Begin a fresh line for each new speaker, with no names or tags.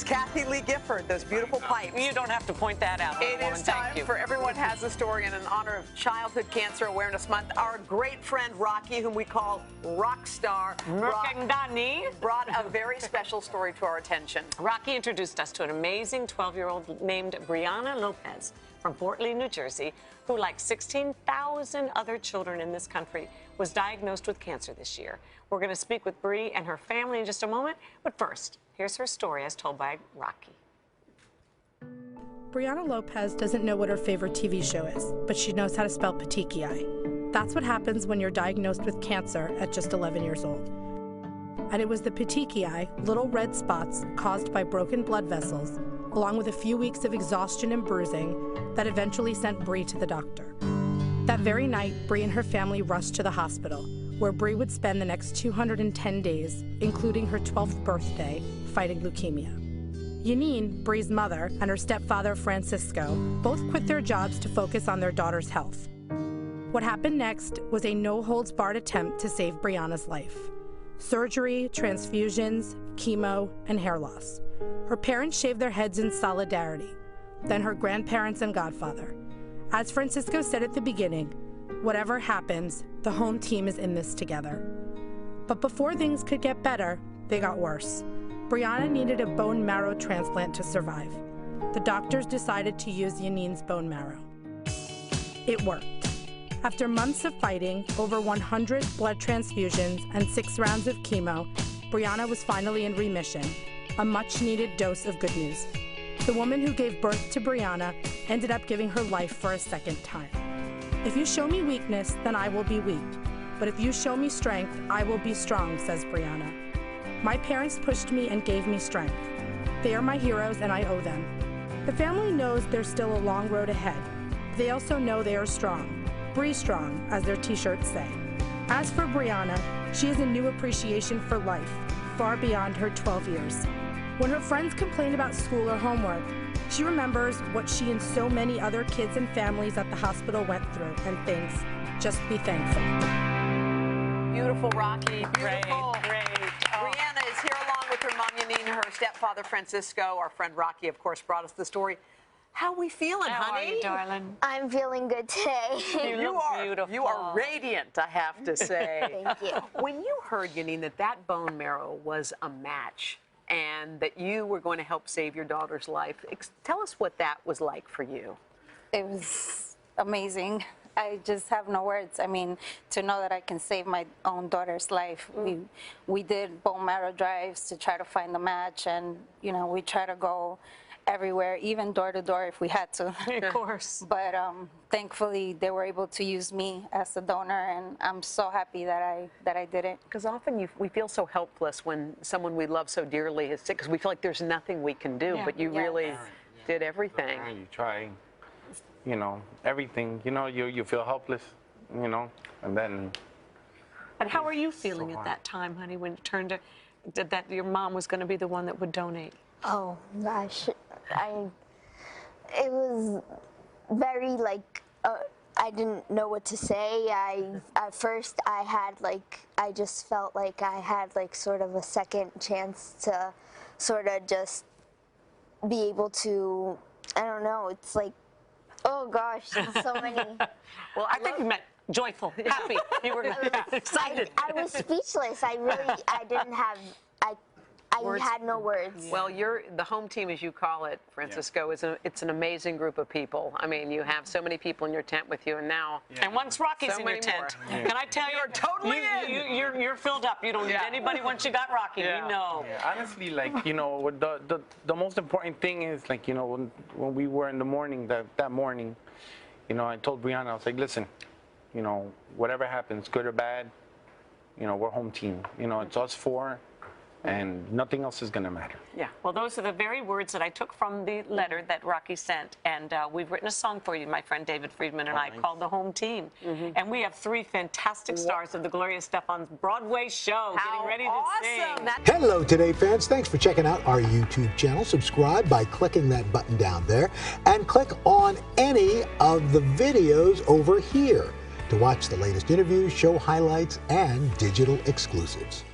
is Kathy Lee Gifford, those beautiful pipes.
You don't have to point that out.
It is time for Everyone Has a Story, and in honor of Childhood Cancer Awareness Month, our great friend Rocky, whom we call Rockstar, brought a very special story to our attention.
Rocky introduced us to an amazing 12-year-old named Briana Lopez from Fort Lee, New Jersey, who, like 16,000 other children in this country, was diagnosed with cancer this year. We're going to speak with Bri and her family in just a moment, but first, here's her story as told by Rocky.
Briana Lopez doesn't know what her favorite TV show is, but she knows how to spell petechiae. That's what happens when you're diagnosed with cancer at just 11 years old. And it was the petechiae, little red spots caused by broken blood vessels, along with a few weeks of exhaustion and bruising, that eventually sent Bri to the doctor. That very night, Bri and her family rushed to the hospital, where Bri would spend the next 210 days, including her 12th birthday, fighting leukemia. Yanine, Bri's mother, and her stepfather, Francisco, both quit their jobs to focus on their daughter's health. What happened next was a no-holds-barred attempt to save Briana's life. Surgery, transfusions, chemo, and hair loss. Her parents shaved their heads in solidarity, then her grandparents and godfather. As Francisco said at the beginning, whatever happens, the home team is in this together. But before things could get better, they got worse. Briana needed a bone marrow transplant to survive. The doctors decided to use Yanine's bone marrow. It worked. After months of fighting, over 100 blood transfusions, and 6 rounds of chemo, Briana was finally in remission, a much-needed dose of good news. The woman who gave birth to Briana ended up giving her life for a second time. If you show me weakness, then I will be weak. But if you show me strength, I will be strong, says Briana. My parents pushed me and gave me strength. They are my heroes and I owe them. The family knows there's still a long road ahead. They also know they are strong. Bri strong, as their t-shirts say. As for Briana, she has a new appreciation for life, far beyond her 12 years. When her friends complain about school or homework, she remembers what she and so many other kids and families at the hospital went through and thinks, just be thankful.
Beautiful, Rocky. Beautiful.
Great.
Briana is here along with her mom, Yanine, her stepfather, Francisco. Our friend Rocky, of course, brought us the story. How we feeling,
How
honey?
are you, darling?
I'm feeling good today.
You
look
are
beautiful.
You are radiant, I have to say.
Thank you.
When you heard, Yanine, that bone marrow was a match and that you were going to help save your daughter's life, tell us what that was like for you.
It was amazing. I just have no words. I mean, to know that I can save my own daughter's life. We did bone marrow drives to try to find the match, and you know, we try to go everywhere, even door to door if we had to.
Of course.
But thankfully, they were able to use me as a donor, and I'm so happy that I did it.
Because often we feel so helpless when someone we love so dearly is sick, because we feel like there's nothing we can do, but you really did everything.
You try, you know, everything. You know, you feel helpless, you know, and then.
And how are you feeling at that time, honey, when it turned to that your mom was going to be the one that would donate?
Oh gosh, it was very like, I didn't know what to say. At first I just felt like I had like sort of a second chance to sort of just be able to, I don't know, it's like, oh gosh, so many.
Well, I think you meant joyful, happy. You were excited.
I was speechless. I didn't have, I had no words.
Well, the home team, as you call it, Francisco, it's an amazing group of people. I mean, you have so many people in your tent with you, and now
and once Rocky's in your tent, can I tell you,
you're totally
you're filled up. You don't need anybody once you got Rocky. We know.
Yeah, honestly, like, you know, the most important thing is, like, you know, when we were in the morning, that morning, you know, I told Briana, I was like, listen, you know, whatever happens, good or bad, you know, we're home team. You know, it's us four. And nothing else is going to matter.
Yeah. Well, those are the very words that I took from the letter that Rocky sent. And we've written a song for you, my friend David Friedman and I, called The Home Team. And we have 3 fantastic stars of the Gloria Estefan's Broadway show getting ready to sing.
Hello, Today fans. Thanks for checking out our YouTube channel. Subscribe by clicking that button down there. And click on any of the videos over here to watch the latest interviews, show highlights, and digital exclusives.